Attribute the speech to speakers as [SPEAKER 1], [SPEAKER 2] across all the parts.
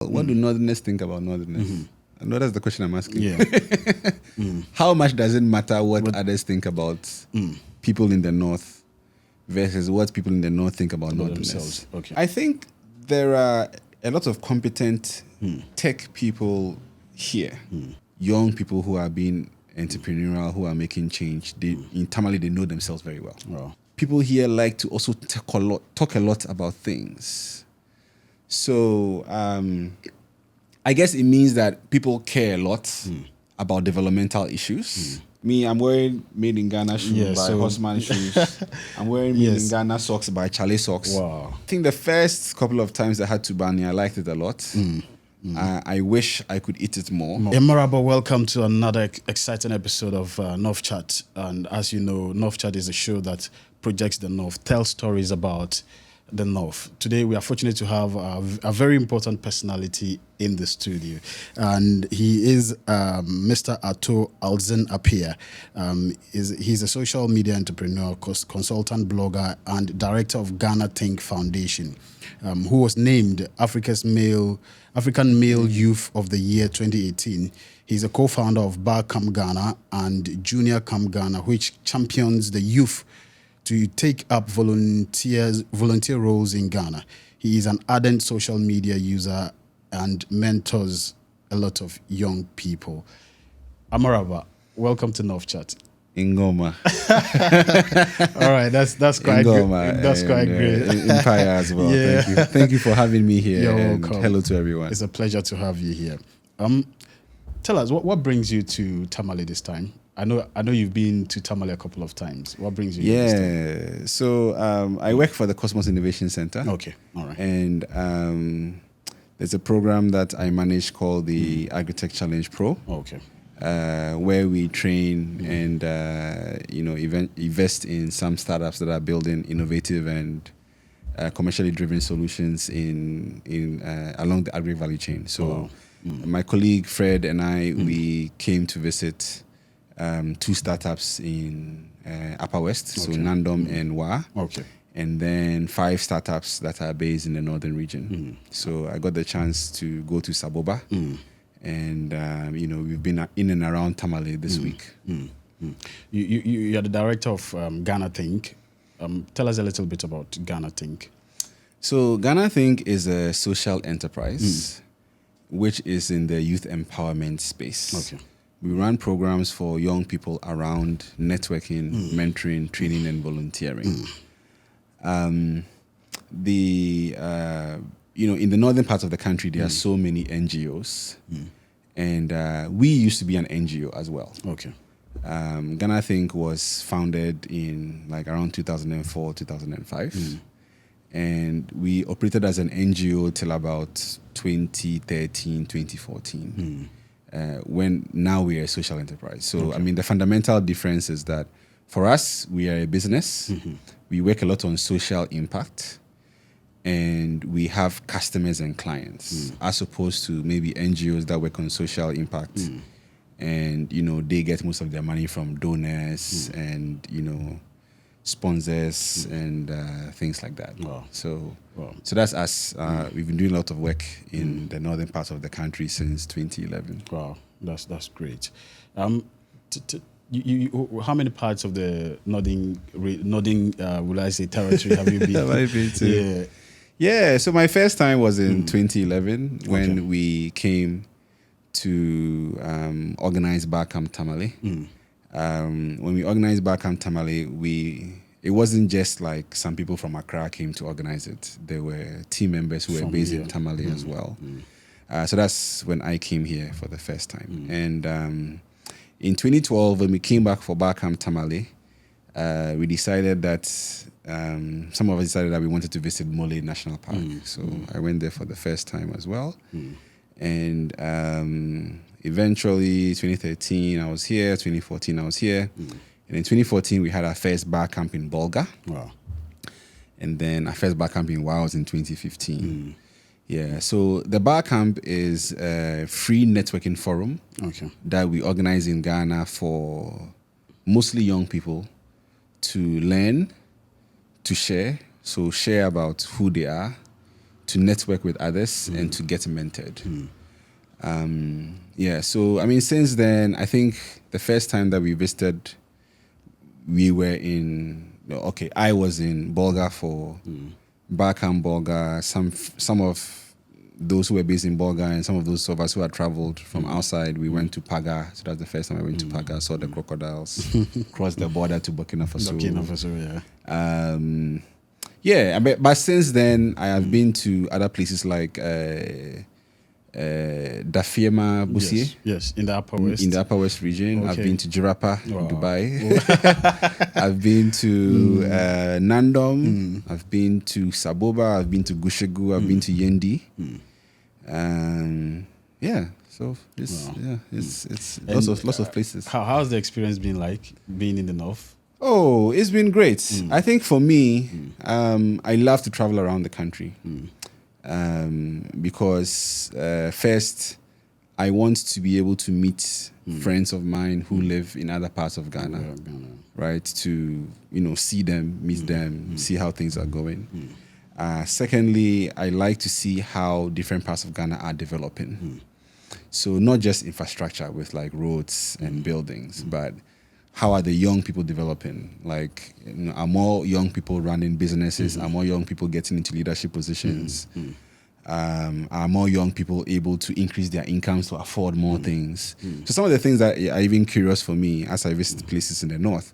[SPEAKER 1] What do Northerners think about Northerners? I know that's the question I'm asking.
[SPEAKER 2] Yeah.
[SPEAKER 1] How much does it matter what others think about people in the North versus what people in the North think about Northerners?
[SPEAKER 2] Themselves. Okay.
[SPEAKER 1] I think there are a lot of competent tech people here, young people who are being entrepreneurial, who are making change. In Tamale, they know themselves very well.
[SPEAKER 2] Wow.
[SPEAKER 1] People here like to also talk a lot about things. So I guess it means that people care a lot about developmental issues. Me, I'm wearing Made in Ghana shoes by Horseman Shoes. I'm wearing Made in Ghana socks by Charlie Socks.
[SPEAKER 2] Wow.
[SPEAKER 1] I think the first couple of times I had Tubani, I liked it a lot. I wish I could eat it more.
[SPEAKER 2] Emaraba, welcome to another exciting episode of North Chat. And as you know, North Chat is a show that projects the North, tells stories about the North. Today, we are fortunate to have a very important personality in the studio. And he is Mr. Ato Ulzen Appiah. He's a social media entrepreneur, consultant, blogger, and director of GhanaThink Foundation, who was named African Male Youth of the Year 2018. He's a co-founder of BarCamp Ghana and Junior Camp Ghana, which champions the youth to take up volunteer roles in Ghana. He is an ardent social media user and mentors a lot of young people. Amaraba, welcome to North Chat.
[SPEAKER 1] Ingoma.
[SPEAKER 2] All right, that's quite
[SPEAKER 1] Ingoma,
[SPEAKER 2] good. That's quite great.
[SPEAKER 1] Empire as well.
[SPEAKER 2] Yeah.
[SPEAKER 1] Thank you for having me here.
[SPEAKER 2] You're
[SPEAKER 1] and
[SPEAKER 2] welcome.
[SPEAKER 1] Hello to everyone.
[SPEAKER 2] It's a pleasure to have you here. Tell us what brings you to Tamale this time? I know you've been to Tamale a couple of times. What brings you here this time?
[SPEAKER 1] So I work for the Cosmos Innovation Center.
[SPEAKER 2] Okay, all right.
[SPEAKER 1] And there's a program that I manage called the Agritech Challenge Pro.
[SPEAKER 2] Okay.
[SPEAKER 1] Where we train and invest in some startups that are building innovative and commercially driven solutions in along the agri value chain. So my colleague Fred and I we came to visit 2 startups in Upper West, so Nandom and Wa.
[SPEAKER 2] Okay.
[SPEAKER 1] And then 5 startups that are based in the northern region. So I got the chance to go to Saboba. And, we've been in and around Tamale this week.
[SPEAKER 2] You're the director of GhanaThink. Tell us a little bit about GhanaThink.
[SPEAKER 1] So GhanaThink is a social enterprise, which is in the youth empowerment space. Okay. We run programs for young people around networking, mentoring, training, and volunteering. In the northern part of the country, there are so many NGOs, and we used to be an NGO as well. Okay. GhanaThink was founded in around 2004, 2005, and we operated as an NGO till about 2013, 2014. When now we are a social enterprise. So, the fundamental difference is that for us, we are a business. We work a lot on social impact, and we have customers and clients, as opposed to maybe NGOs that work on social impact, and they get most of their money from donors and sponsors and things like that. Wow. So that's us. We've been doing a lot of work in the northern part of the country since 2011.
[SPEAKER 2] Wow, that's great. You how many parts of the northern will I say territory have you been?
[SPEAKER 1] Have I been to? Yeah. So my first time was in 2011 when we came to organize BarCamp Tamale. When we organized BarCamp Tamale, it wasn't just like some people from Accra came to organize it. There were team members who were based in Tamale as well. So that's when I came here for the first time. And in 2012, when we came back for BarCamp Tamale, we decided that some of us decided that we wanted to visit Mole National Park. So I went there for the first time as well. And eventually, 2013, I was here. 2014, I was here. And in 2014, we had our first BarCamp in Bolga. Wow. And then our first BarCamp in Wales in 2015. Yeah, so the BarCamp is a free networking forum that we organize in Ghana for mostly young people to learn, to share. So share about who they are, to network with others and to get mentored. So I mean, since then, I think the first time that we visited, we were I was in Bolga for BarCamp Bolga. Some of those who were based in Bolga and some of those of us who had traveled from outside, we went to Paga. So that's the first time I went to Paga, saw the crocodiles, crossed the border to Burkina Faso. But since then, I have been to other places like Dafiema Busie.
[SPEAKER 2] Yes, in the Upper West.
[SPEAKER 1] In the Upper West region. Okay. I've been to Jirapa, Dubai. I've been to Nandom. I've been to Saboba. I've been to Gushegu. I've been to Yendi. So it's lots of places.
[SPEAKER 2] How's the experience been like being in the north?
[SPEAKER 1] Oh, it's been great. I think for me, I love to travel around the country. Because first, I want to be able to meet friends of mine who live in other parts of Ghana, right? To see them, meet them, see how things are going. Secondly, I like to see how different parts of Ghana are developing. So not just infrastructure with like roads and buildings, but how are the young people developing? Like, are more young people running businesses? Are more young people getting into leadership positions? Are more young people able to increase their incomes to afford more things? So some of the things that are even curious for me as I visit places in the north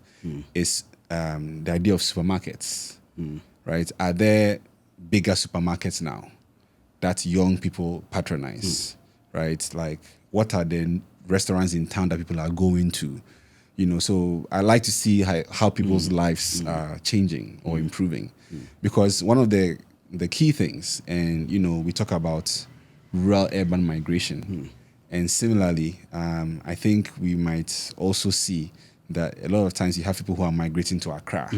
[SPEAKER 1] is the idea of supermarkets, right? Are there bigger supermarkets now that young people patronize, right? Like, what are the restaurants in town that people are going to? So I like to see how people's lives are changing or improving, because one of the key things, and we talk about rural urban migration, and similarly, I think we might also see that a lot of times you have people who are migrating to Accra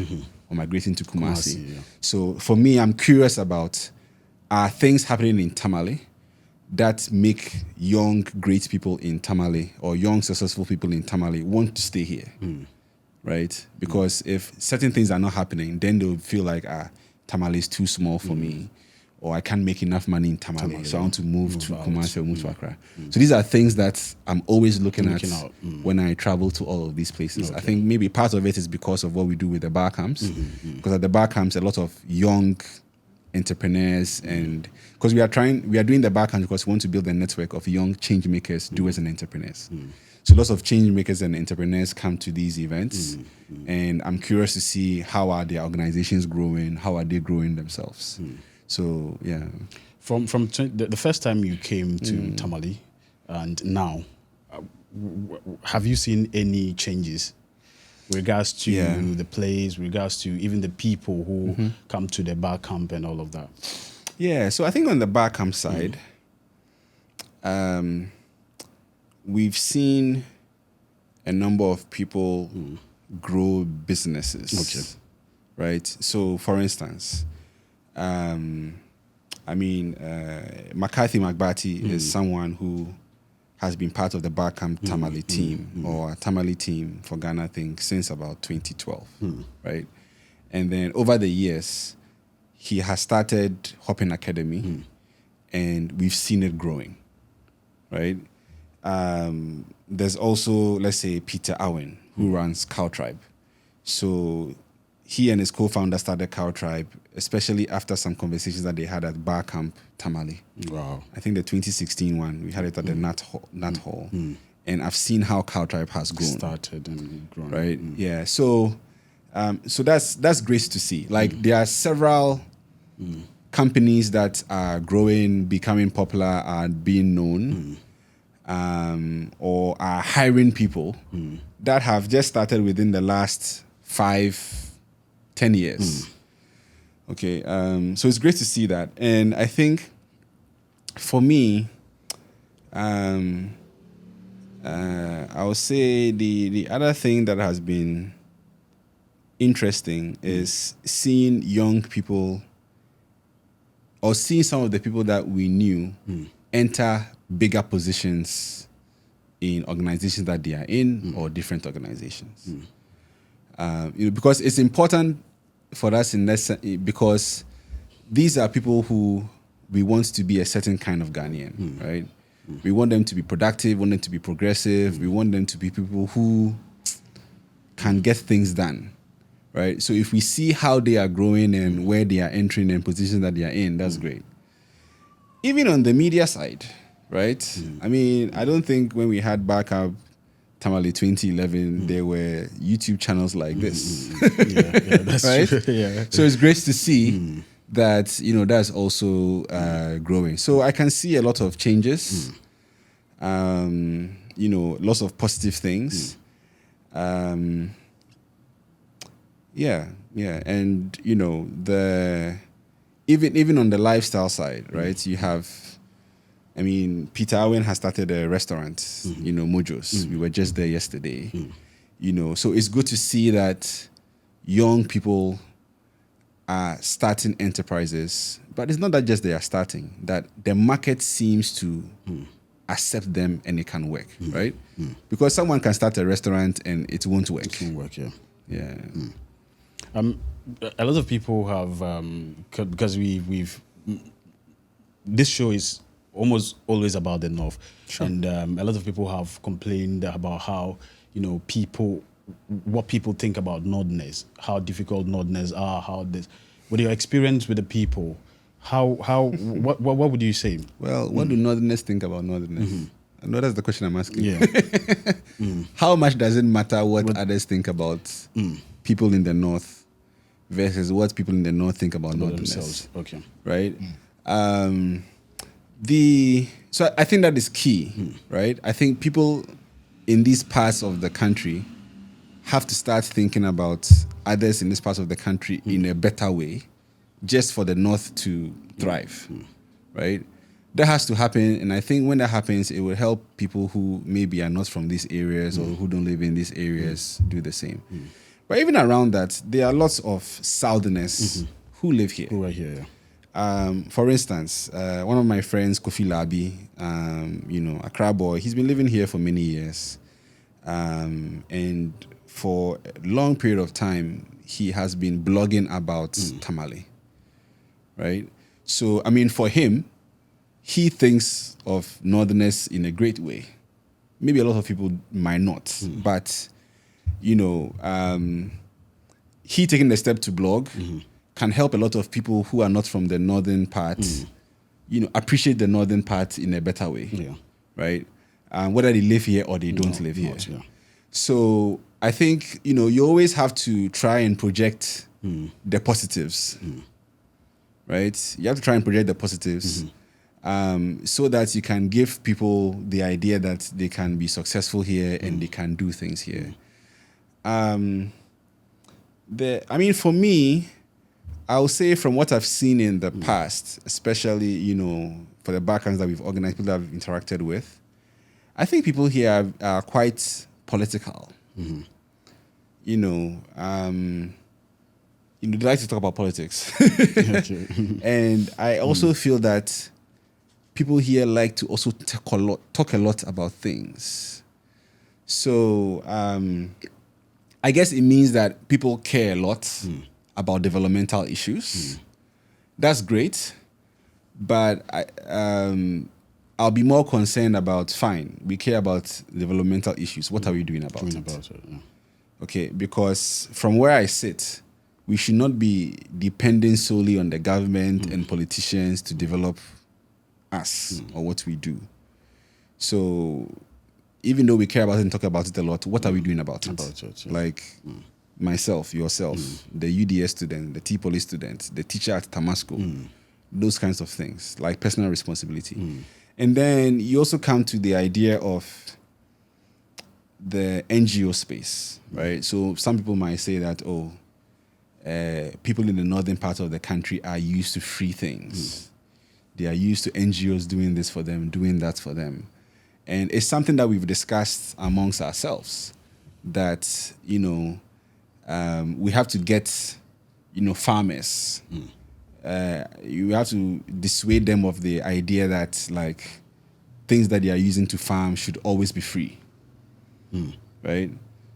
[SPEAKER 1] or migrating to Kumasi. So for me, I'm curious about, are things happening in Tamale that make young, great people in Tamale or young, successful people in Tamale want to stay here, right? Because if certain things are not happening, then they'll feel like, Tamale is too small for me, or I can't make enough money in Tamale, so I want to move to Kumasi or move to Accra. So these are things that I'm always looking at when I travel to all of these places. I think maybe part of it is because of what we do with the BarCamps, because at the BarCamps, a lot of young entrepreneurs, and because we are doing the BarCamps because we want to build a network of young change makers, doers, and entrepreneurs. So lots of change makers and entrepreneurs come to these events, and I'm curious to see how are their organizations growing, how are they growing themselves. So yeah.
[SPEAKER 2] From the first time you came to Tamale and now, have you seen any changes with regards to the place, with regards to even the people who come to the BarCamp and all of that?
[SPEAKER 1] Yeah, so I think on the BarCamp side, we've seen a number of people grow businesses, right? So, for instance, McCarthy McBarty is someone who has been part of the BarCamp Tamale team or Tamale team for GhanaThink since about 2012, right? And then over the years, he has started Hopping Academy, and we've seen it growing, right? There's also, let's say, Peter Owen, who runs Cow Tribe. So he and his co-founder started Cow Tribe, especially after some conversations that they had at BarCamp Tamale.
[SPEAKER 2] Wow.
[SPEAKER 1] I think the 2016 one, we had it at the Nat Hall. And I've seen how Cow Tribe has grown.
[SPEAKER 2] Started and grown.
[SPEAKER 1] Right? Yeah. So that's great to see. Like, there are several companies that are growing, becoming popular, are being known, or are hiring people that have just started within the last 5-10 years. Okay, so it's great to see that. And I think for me, I would say the other thing that has been interesting is seeing young people, or seeing some of the people that we knew enter bigger positions in organizations that they are in, or different organizations. Because it's important for us in this, because these are people who we want to be a certain kind of Ghanaian, right? We want them to be productive, want them to be progressive. We want them to be people who can get things done, right? So if we see how they are growing and where they are entering and positions that they are in, that's great. Even on the media side, right? I mean, I don't think when we had BarCamp Tamale 2011, there were YouTube channels like this.
[SPEAKER 2] That's
[SPEAKER 1] right?
[SPEAKER 2] true. Yeah.
[SPEAKER 1] So it's great to see that, that's also growing. So I can see a lot of changes, lots of positive things. And, even on the lifestyle side, right? You have, Peter Owen has started a restaurant, Mojo's. We were just there yesterday. So it's good to see that young people are starting enterprises, but it's not that just they are starting, that the market seems to accept them and it can work, right? Because someone can start a restaurant and it won't work.
[SPEAKER 2] It won't work, yeah.
[SPEAKER 1] Yeah.
[SPEAKER 2] A lot of people have, because we've this show is almost always about the North.
[SPEAKER 1] Sure.
[SPEAKER 2] And a lot of people have complained about how, what people think about Northerners, how difficult Northerners are, how this. With your experience with the people, what would you say?
[SPEAKER 1] Well, what do Northerners think about Northerners? I know that's the question I'm asking.
[SPEAKER 2] Yeah.
[SPEAKER 1] How much does it matter what others think about people in the North versus what people in the North think about Northerners?
[SPEAKER 2] Themselves. Okay.
[SPEAKER 1] Right? So I think that is key, right? I think people in these parts of the country have to start thinking about others in this part of the country in a better way, just for the North to thrive, right? That has to happen, and I think when that happens, it will help people who maybe are not from these areas or who don't live in these areas do the same. But even around that, there are lots of Southerners who live here.
[SPEAKER 2] Who are here, yeah.
[SPEAKER 1] For instance, one of my friends, Kofi Labi, Accra boy, he's been living here for many years. And for a long period of time, he has been blogging about Tamale, right? So, for him, he thinks of Northerners in a great way. Maybe a lot of people might not, but, he taking the step to blog can help a lot of people who are not from the northern part, appreciate the northern part in a better way, right? Whether they live here or they don't live here.
[SPEAKER 2] Yeah.
[SPEAKER 1] So I think, you always have to try and project the positives, right? You have to try and project the positives so that you can give people the idea that they can be successful here and they can do things here. For me, I'll say from what I've seen in the past, especially, for the backgrounds that we've organized, people that I've interacted with, I think people here are quite political. They like to talk about politics. And I also feel that people here like to also talk a lot about things. So I guess it means that people care a lot about developmental issues. That's great. But I'll be more concerned about, fine, we care about developmental issues. What are we doing about it? Okay, because from where I sit, we should not be depending solely on the government and politicians to develop us or what we do. So even though we care about it and talk about it a lot, what are we doing about it? Like myself, yourself, the UDS student, the T-Poly student, the teacher at Tamasco, those kinds of things, like personal responsibility. And then you also come to the idea of the NGO space, right? So some people might say that, people in the northern part of the country are used to free things. They are used to NGOs doing this for them, doing that for them. And it's something that we've discussed amongst ourselves, that, we have to get, farmers. You have to dissuade them of the idea that, like, things that they are using to farm should always be free. Right?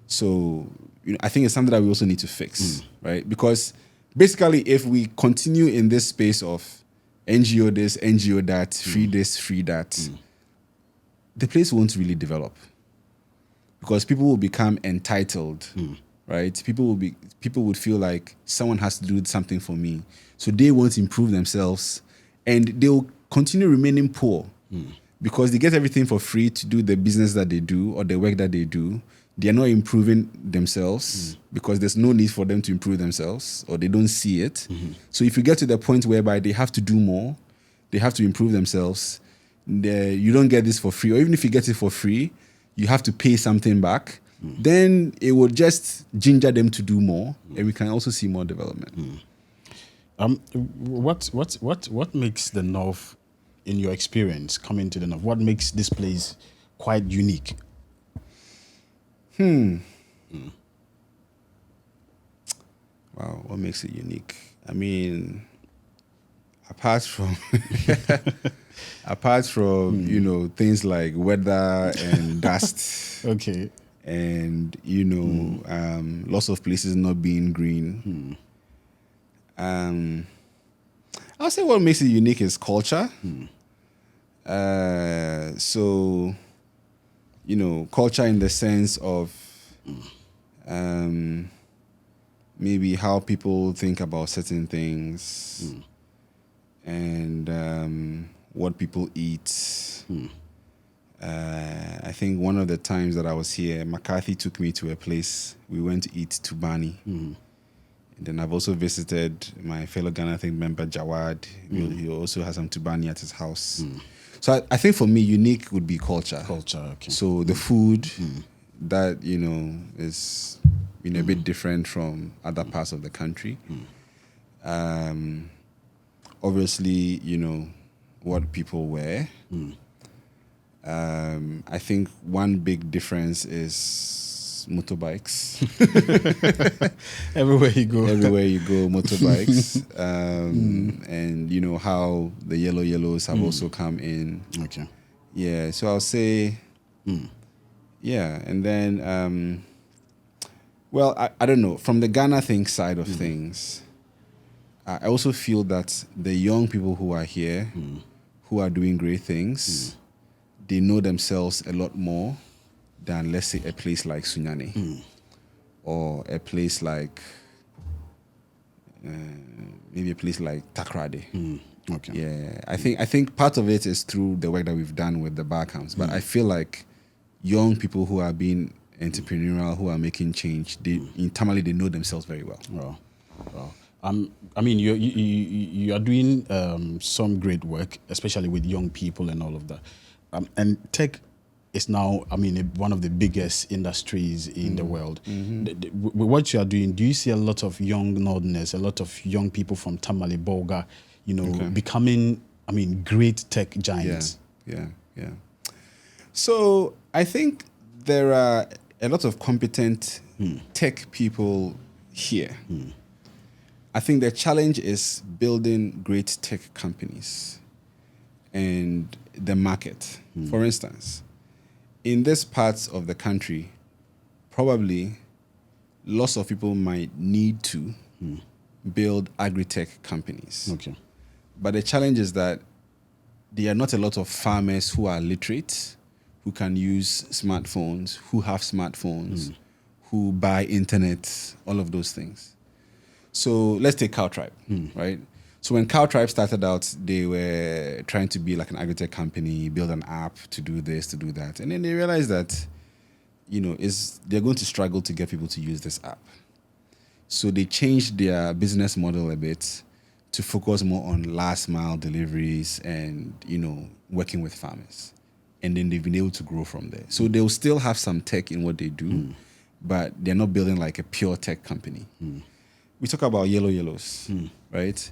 [SPEAKER 1] So, I think it's something that we also need to fix, right? Because basically, if we continue in this space of NGO this, NGO that, free this, free that, the place won't really develop because people will become entitled, right? People would feel like someone has to do something for me, so they won't improve themselves, and they will continue remaining poor because they get everything for free to do the business that they do or the work that they do. They are not improving themselves because there's no need for them to improve themselves, or they don't see it. So if you get to the point whereby they have to do more, they have to improve themselves, you don't get this for free. Or even if you get it for free, you have to pay something back. Then it will just ginger them to do more, and we can also see more development.
[SPEAKER 2] What makes the North, in your experience, coming to the North, what makes this place quite unique?
[SPEAKER 1] Wow, what makes it unique? I mean, apart from things like weather and dust,
[SPEAKER 2] okay,
[SPEAKER 1] and lots of places not being green. I'll say what makes it unique is culture. So, culture in the sense of maybe how people think about certain things and what people eat. I think one of the times that I was here, McCarthy took me to a place. We went to eat Tubani. And then I've also visited my fellow GhanaThink member, Jawad. He also has some Tubani at his house. So I think for me, unique would be culture.
[SPEAKER 2] Culture, okay.
[SPEAKER 1] So the food that, is a bit different from other parts of the country. Obviously, what people wear. I think one big difference is motorbikes.
[SPEAKER 2] Everywhere you go,
[SPEAKER 1] motorbikes. And how the yellows have also come in.
[SPEAKER 2] Okay.
[SPEAKER 1] Yeah, so I'll say, yeah, and then, I don't know. From the GhanaThink side of things, I also feel that the young people who are here, who are doing great things, they know themselves a lot more than, let's say, a place like Sunyani or a place like maybe a place like Takrade.
[SPEAKER 2] Okay.
[SPEAKER 1] Yeah, I think part of it is through the work that we've done with the BarCamps, but I feel like young people who are being entrepreneurial, who are making change, in Tamale they know themselves very well.
[SPEAKER 2] Wow. I mean, you are doing some great work, especially with young people and all of that. And tech is now, one of the biggest industries in the world. With what you are doing, do you see a lot of young Northerners, a lot of young people from Tamale, Bolga, becoming, great tech giants?
[SPEAKER 1] Yeah. So I think there are a lot of competent tech people here. I think the challenge is building great tech companies and the market. For instance, in this parts of the country, probably lots of people might need to build agri-tech companies.
[SPEAKER 2] Okay.
[SPEAKER 1] But the challenge is that there are not a lot of farmers who are literate, who can use smartphones, who have smartphones, who buy internet, all of those things. So let's take Cow Tribe, right? So when Cow Tribe started out, they were trying to be like an agri-tech company, build an app to do this, to do that. And then they realized that, they're going to struggle to get people to use this app. So they changed their business model a bit to focus more on last mile deliveries and, working with farmers. And then they've been able to grow from there. So they'll still have some tech in what they do, but they're not building like a pure tech company. We talk about yellows, right?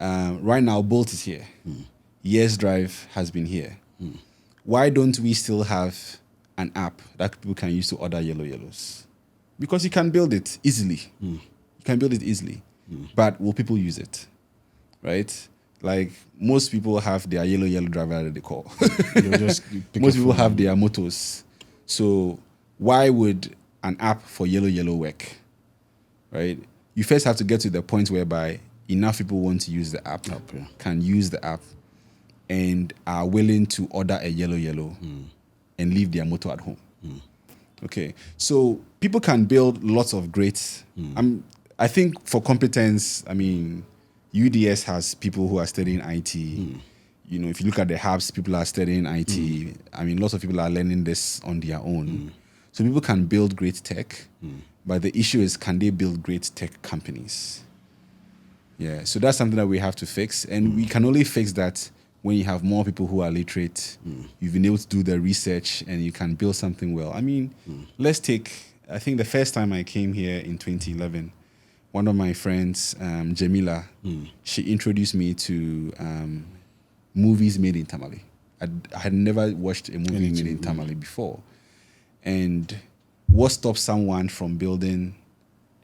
[SPEAKER 1] Right now, Bolt is here. Yes Drive has been here. Why don't we still have an app that people can use to order yellows? Because you can build it easily. But will people use it? Right? Like most people have their yellow driver that they call. Most people have their motors. So why would an app for yellow work? Right? You first have to get to the point whereby enough people want to use the app, can use the app, and are willing to order a yellow and leave their motor at home. Okay, so people can build lots of great. I think for competence, I mean, UDS has people who are studying IT. You know, if you look at the hubs, people are studying IT. I mean, lots of people are learning this on their own. So people can build great tech, but the issue is, can they build great tech companies? Yeah, so that's something that we have to fix, and we can only fix that when you have more people who are literate. You've been able to do the research, and you can build something well. I mean, let's take, I think the first time I came here in 2011, one of my friends, Jamila, she introduced me to movies made in Tamale. I had never watched a movie made in Tamale before. And what stops someone from building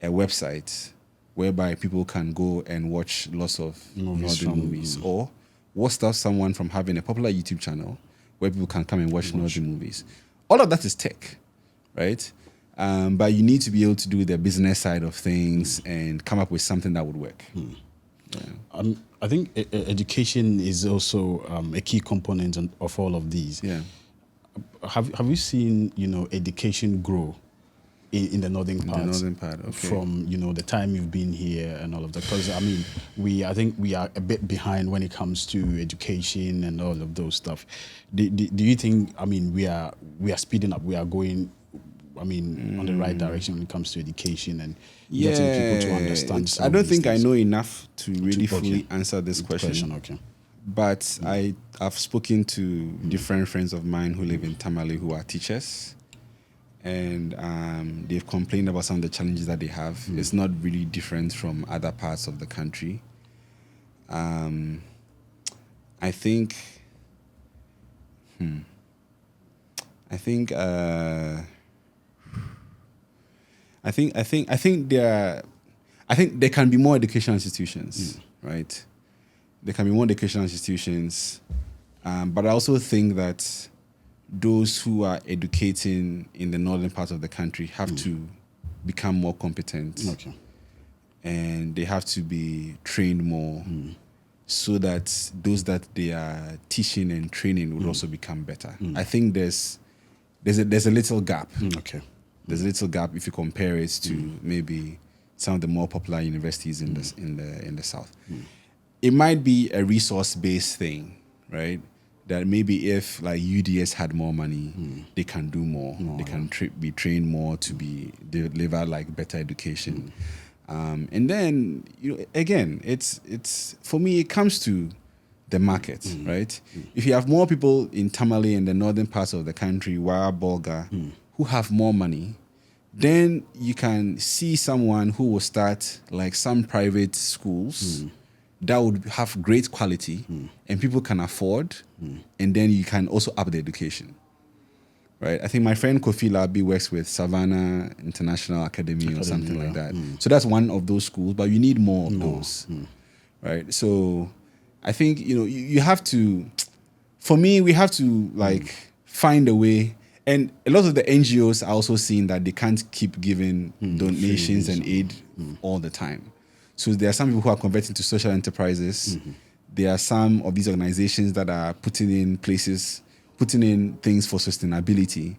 [SPEAKER 1] a website whereby people can go and watch lots of northern movies? Or what stops someone from having a popular YouTube channel where people can come and watch northern movies? All of that is tech, right? But you need to be able to do the business side of things and come up with something that would work.
[SPEAKER 2] Yeah. I think education is also a key component of all of these.
[SPEAKER 1] Yeah.
[SPEAKER 2] Have you seen, education grow in the northern part?
[SPEAKER 1] The northern part, okay.
[SPEAKER 2] From, the time you've been here and all of that? Because, I mean, I think we are a bit behind when it comes to education and all of those stuff. Do you think, I mean, we are speeding up, we are going, I mean, on the right direction when it comes to education and getting people to understand?
[SPEAKER 1] I don't think I know enough to really fully answer this question.
[SPEAKER 2] Okay.
[SPEAKER 1] But I've spoken to different friends of mine who live in Tamale who are teachers, and they've complained about some of the challenges that they have. It's not really different from other parts of the country. I think there can be more educational institutions, right? There can be more educational institutions, but I also think that those who are educating in the northern part of the country have to become more competent, and they have to be trained more, so that those that they are teaching and training will also become better. I think there's a little gap. There's a little gap if you compare it to maybe some of the more popular universities in the south. It might be a resource-based thing, right? That maybe if like UDS had more money, they can do more. They can be trained more to deliver like better education. And then, again, it's for me, it comes to the market, right? If you have more people in Tamale and the northern parts of the country, Wara Bolga, who have more money, then you can see someone who will start like some private schools that would have great quality and people can afford, and then you can also up the education, right? I think my friend Kofi Labi works with Savannah International Academy or something like that. So that's one of those schools, but you need more of those, right? So I think, you have to, for me, we have to like find a way. And a lot of the NGOs are also seeing that they can't keep giving donations and aid all the time. So there are some people who are converting to social enterprises. There are some of these organizations that are putting in things for sustainability.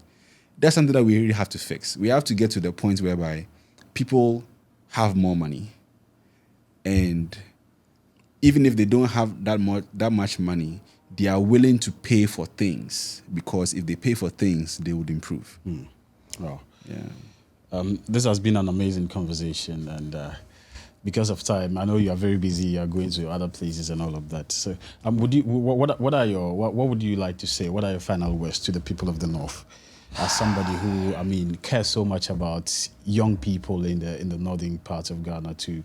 [SPEAKER 1] That's something that we really have to fix. We have to get to the point whereby people have more money, and even if they don't have that much money, they are willing to pay for things, because if they pay for things, they would improve.
[SPEAKER 2] Wow.
[SPEAKER 1] Yeah.
[SPEAKER 2] This has been an amazing conversation, and because of time, I know you are very busy. You are going to other places and all of that. So, what would you like to say? What are your final words to the people of the North, as somebody who, cares so much about young people in the northern parts of Ghana to,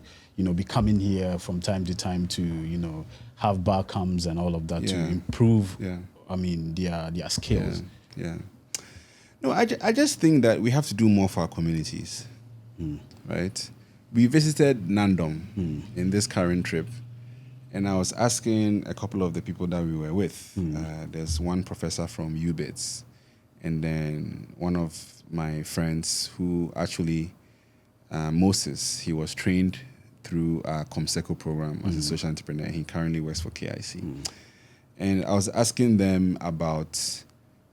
[SPEAKER 2] be coming here from time to time to, have BarCamps and all of that to improve, their skills.
[SPEAKER 1] Yeah. No, I just think that we have to do more for our communities, right? We visited Nandom in this current trip, and I was asking a couple of the people that we were with. There's one professor from UBITS, and then one of my friends who actually, Moses, he was trained through our Comseco program as a social entrepreneur. He currently works for KIC. And I was asking them about,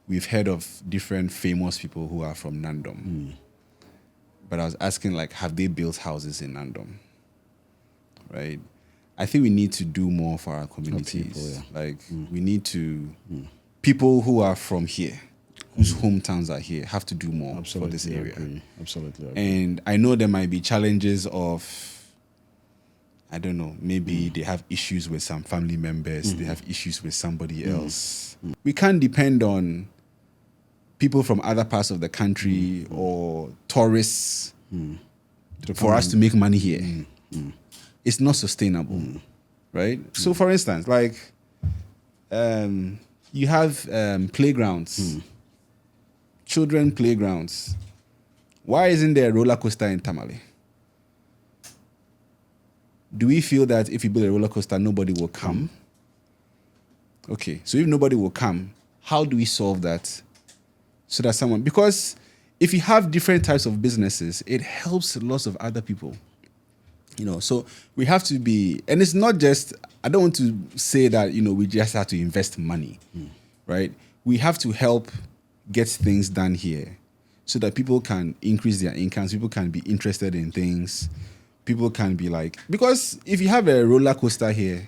[SPEAKER 1] we've heard of different famous people who are from Nandom. But I was asking, like, have they built houses in Nandom? Right? I think we need to do more for our communities. We need to, people who are from here, whose hometowns are here, have to do more for this area.
[SPEAKER 2] Absolutely.
[SPEAKER 1] And I know there might be challenges of, I don't know, maybe they have issues with some family members, they have issues with somebody else. We can't depend on people from other parts of the country or tourists for us to make money here. It's not sustainable, right? So, for instance, like, you have playgrounds, children playgrounds. Why isn't there a roller coaster in Tamale? Do we feel that if you build a roller coaster, nobody will come? Okay, so if nobody will come, how do we solve that? So that someone, because if you have different types of businesses, it helps lots of other people. You know, so we have to be, and it's not just, I don't want to say that, you know, we just have to invest money, right? We have to help get things done here so that people can increase their incomes, people can be interested in things, people can be like, because if you have a roller coaster here,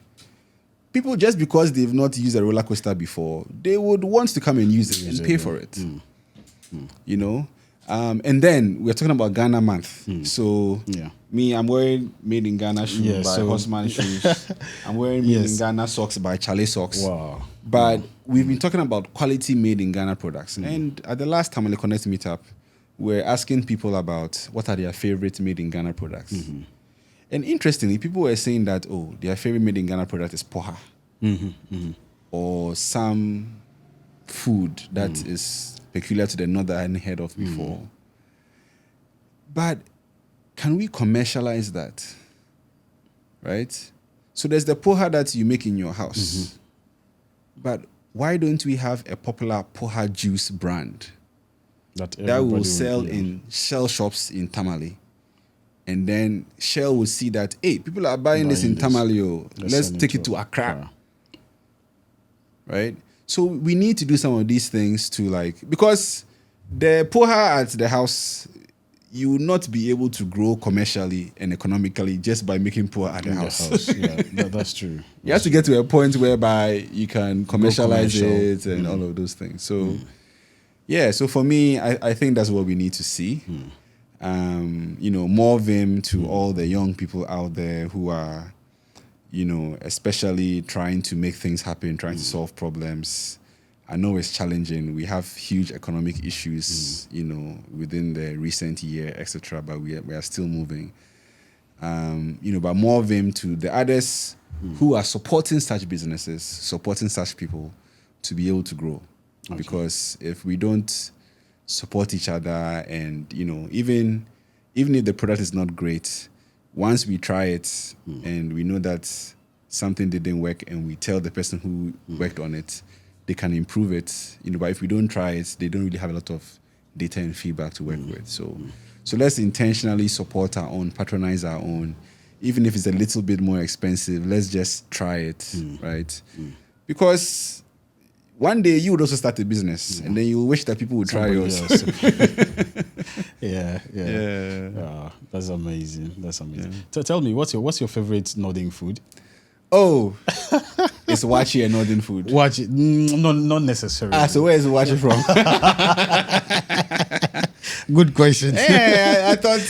[SPEAKER 1] people, just because they've not used a roller coaster before, they would want to come and use it and pay for it. You know? And then we're talking about Ghana month. So me, I'm wearing Made in Ghana shoes by Horseman Shoes. I'm wearing Made in Ghana socks by Charlie Socks.
[SPEAKER 2] Wow.
[SPEAKER 1] But we've been talking about quality Made in Ghana products. And at the last Tamale Connect meetup, we're asking people about what are their favorite Made in Ghana products. And interestingly, people were saying that, oh, their favorite Made in Ghana product is poha. Or some food that is peculiar to the north that I hadn't heard of before. But can we commercialize that? Right? So there's the poha that you make in your house. But why don't we have a popular poha juice brand that will sell in Shell shops in Tamale? And then Shell will see that, hey, people are buying this in Tamale. Let's take it to Accra. Right? So we need to do some of these things to, like, because the poha at the house, you will not be able to grow commercially and economically just by making poha at the house.
[SPEAKER 2] That's true.
[SPEAKER 1] You have to get to a point whereby you can commercialize it and all of those things. So, so for me, I think that's what we need to see. You know, more vim to all the young people out there who are, you know, especially trying to make things happen, trying to solve problems. I know it's challenging. We have huge economic issues, you know, within the recent year, etc. But we are still moving. You know, but more vim to the others who are supporting such businesses, supporting such people to be able to grow. Because if we don't support each other, and, you know, even if the product is not great, once we try it and we know that something didn't work and we tell the person who worked on it, they can improve it. You know, but if we don't try it, they don't really have a lot of data and feedback to work with. So let's intentionally support our own, patronize our own. Even if it's a little bit more expensive, let's just try it, right? Because one day you would also start a business and then you wish that people would try yours.
[SPEAKER 2] That's amazing. That's amazing. So tell me, what's your favorite northern food?
[SPEAKER 1] Oh, it's wachi and northern food.
[SPEAKER 2] Wachi, not necessarily.
[SPEAKER 1] So where is wachi from?
[SPEAKER 2] Good question.
[SPEAKER 1] I thought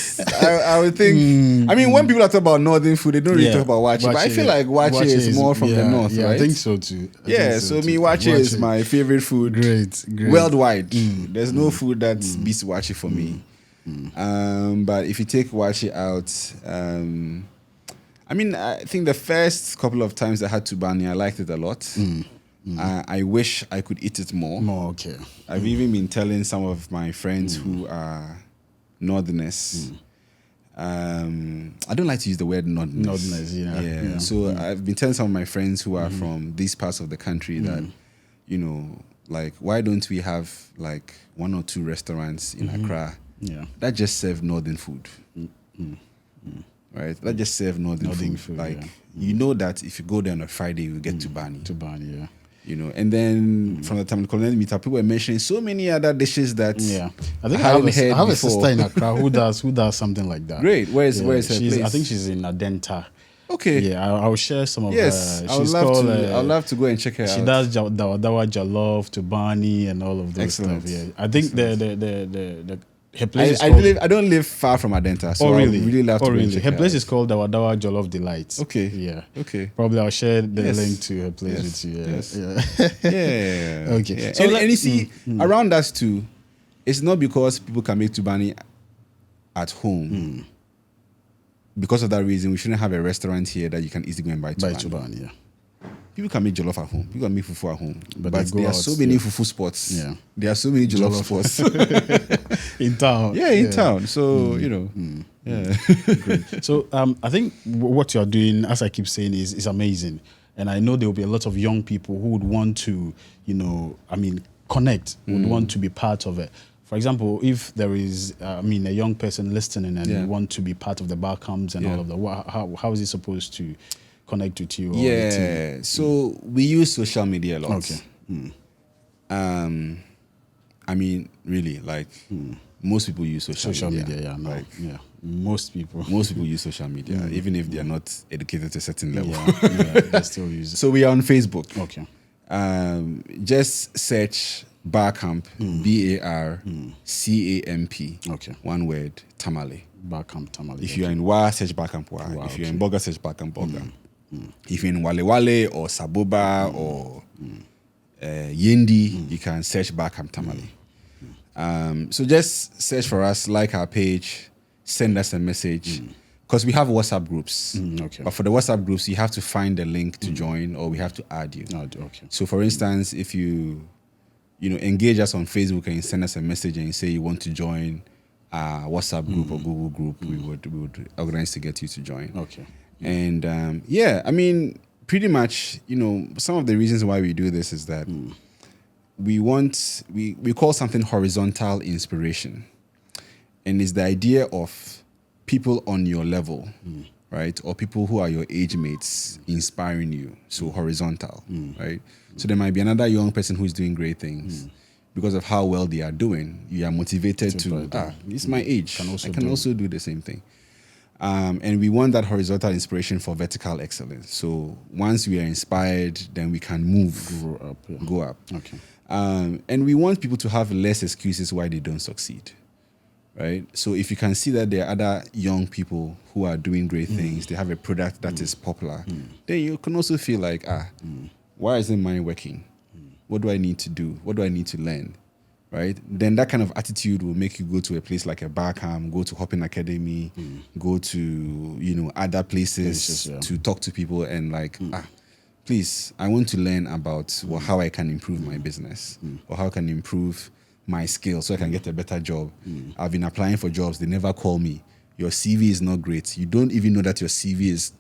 [SPEAKER 1] I would think. I mean, when people are talking about northern food, they don't really talk about wachi. But I feel like wachi is more from the north, right?
[SPEAKER 2] I think so too.
[SPEAKER 1] Wachi is my favorite food.
[SPEAKER 2] Great.
[SPEAKER 1] Worldwide. There's no food that beats wachi for me. But if you take wachi out, I mean, I think the first couple of times I had tubani, I liked it a lot. I wish I could eat it more.
[SPEAKER 2] Okay.
[SPEAKER 1] I've even been telling some of my friends who are northerners. I don't like to use the word northerners. So I've been telling some of my friends who are from these parts of the country that, you know, like, why don't we have like 1 or 2 restaurants in Accra that just serve northern food? right? Let's just serve Northern food. Like, you know that if you go there on a Friday, you get to Bani.
[SPEAKER 2] To Bani, yeah.
[SPEAKER 1] You know, and then from the time the colonial meetup, people were mentioning so many other dishes that
[SPEAKER 2] I think I have a sister in Accra who does something like that.
[SPEAKER 1] Great. Where's her place?
[SPEAKER 2] I think she's in Adenta.
[SPEAKER 1] Okay.
[SPEAKER 2] Yeah, I'll share some of her.
[SPEAKER 1] I would love to go and check her out.
[SPEAKER 2] She does dawa jollof to Bani and all of those stuff. Yeah, I think her place
[SPEAKER 1] I don't live far from Adenta, so I would really love to go and check
[SPEAKER 2] her place is called Dawa Jollof Delights.
[SPEAKER 1] Okay.
[SPEAKER 2] Yeah.
[SPEAKER 1] Okay.
[SPEAKER 2] Probably I'll share the link to her place with you.
[SPEAKER 1] Yeah.
[SPEAKER 2] Okay.
[SPEAKER 1] Yeah. So and you see, around us too, it's not because people can make tubani at home. Because of that reason, we shouldn't have a restaurant here that you can easily go and buy tubani.
[SPEAKER 2] Yeah.
[SPEAKER 1] People can make jollof at home. People can make fufu at home. But there are so
[SPEAKER 2] out,
[SPEAKER 1] many fufu spots.
[SPEAKER 2] Yeah.
[SPEAKER 1] There are so many jollof spots.
[SPEAKER 2] In town.
[SPEAKER 1] Yeah, in town. So, you know. Yeah.
[SPEAKER 2] Great. So I think what you're doing, as I keep saying, is amazing. And I know there will be a lot of young people who would want to, connect, would want to be part of it. For example, if there is, a young person listening and want to be part of the BarCamps and all of that, how is he supposed to connect with you? Or the team?
[SPEAKER 1] So we use social media a lot.
[SPEAKER 2] Okay.
[SPEAKER 1] Really, like most people use social media.
[SPEAKER 2] Most people
[SPEAKER 1] use social media, even if they are not educated to a certain level.
[SPEAKER 2] They still use it.
[SPEAKER 1] So we are on Facebook.
[SPEAKER 2] Okay.
[SPEAKER 1] Just search BarCamp, BarCamp.
[SPEAKER 2] Okay.
[SPEAKER 1] One word, Tamale.
[SPEAKER 2] BarCamp Tamale.
[SPEAKER 1] If you are in Wa, search BarCamp Wa. If you're in Boga, search BarCamp Boga. If you're in Wale Wale or Saboba or Yendi, you can search BarCamp Tamale. So just search for us, like our page, send us a message. Because we have WhatsApp groups.
[SPEAKER 2] Okay.
[SPEAKER 1] But for the WhatsApp groups, you have to find the link to join, or we have to add you.
[SPEAKER 2] Okay.
[SPEAKER 1] So for instance, if you engage us on Facebook and you send us a message and you say you want to join a WhatsApp group or Google group, we would organize to get you to join.
[SPEAKER 2] Okay.
[SPEAKER 1] And pretty much, some of the reasons why we do this is that we call something horizontal inspiration. And it's the idea of people on your level, right? Or people who are your age mates inspiring you. So horizontal, right? So there might be another young person who's doing great things. Because of how well they are doing, you are motivated to, it's my age. I can also do the same thing. And we want that horizontal inspiration for vertical excellence. So once we are inspired, then we can go up.
[SPEAKER 2] Okay.
[SPEAKER 1] And we want people to have less excuses why they don't succeed, right? So if you can see that there are other young people who are doing great things, they have a product that is popular, then you can also feel like, why isn't mine working? What do I need to do? What do I need to learn? Right? Then that kind of attitude will make you go to a place like a BarCamp, go to Hopping Academy, go to, other places to talk to people and please, I want to learn about how I can improve my business or how I can improve my skills so I can get a better job. I've been applying for jobs. They never call me. Your CV is not great. You don't even know that your CV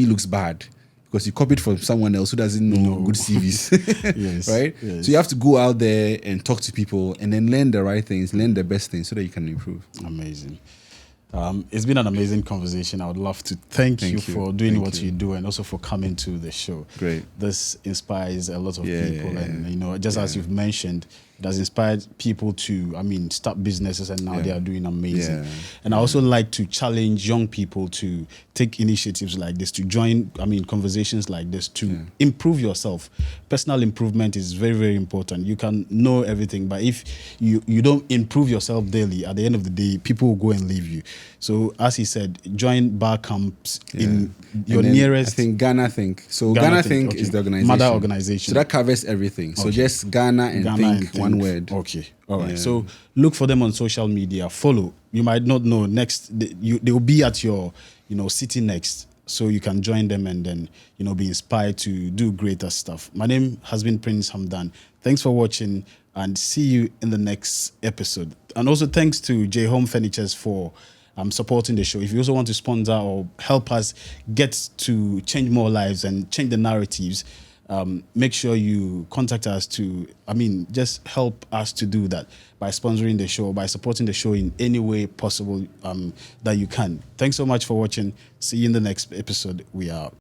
[SPEAKER 1] looks bad. Because you copied from someone else who doesn't know good CVs, right? Yes. So you have to go out there and talk to people and then learn the right things, learn the best things so that you can improve.
[SPEAKER 2] Amazing. It's been an amazing conversation. I would love to thank you for doing what you do and also for coming to the show.
[SPEAKER 1] Great.
[SPEAKER 2] This inspires a lot of people. And, just as you've mentioned, it has inspired people to, start businesses and now they are doing amazing. And I also like to challenge young people to take initiatives like this, to join, conversations like this, to improve yourself. Personal improvement is very, very important. You can know everything, but if you don't improve yourself daily, at the end of the day, people will go and leave you. So as he said, join BarCamps in your nearest...
[SPEAKER 1] I think GhanaThink. So GhanaThink is the organization.
[SPEAKER 2] Mother organization.
[SPEAKER 1] So that covers everything. So just Ghana and Think, one word.
[SPEAKER 2] Okay. All right. So look for them on social media. Follow. You might not know they will be at your, city next. So you can join them and then, be inspired to do greater stuff. My name has been Prince Hamdan. Thanks for watching and see you in the next episode. And also thanks to J Home Furnitures for supporting the show. If you also want to sponsor or help us get to change more lives and change the narratives, make sure you contact us to, just help us to do that by sponsoring the show, by supporting the show in any way possible that you can. Thanks so much for watching. See you in the next episode. We are out.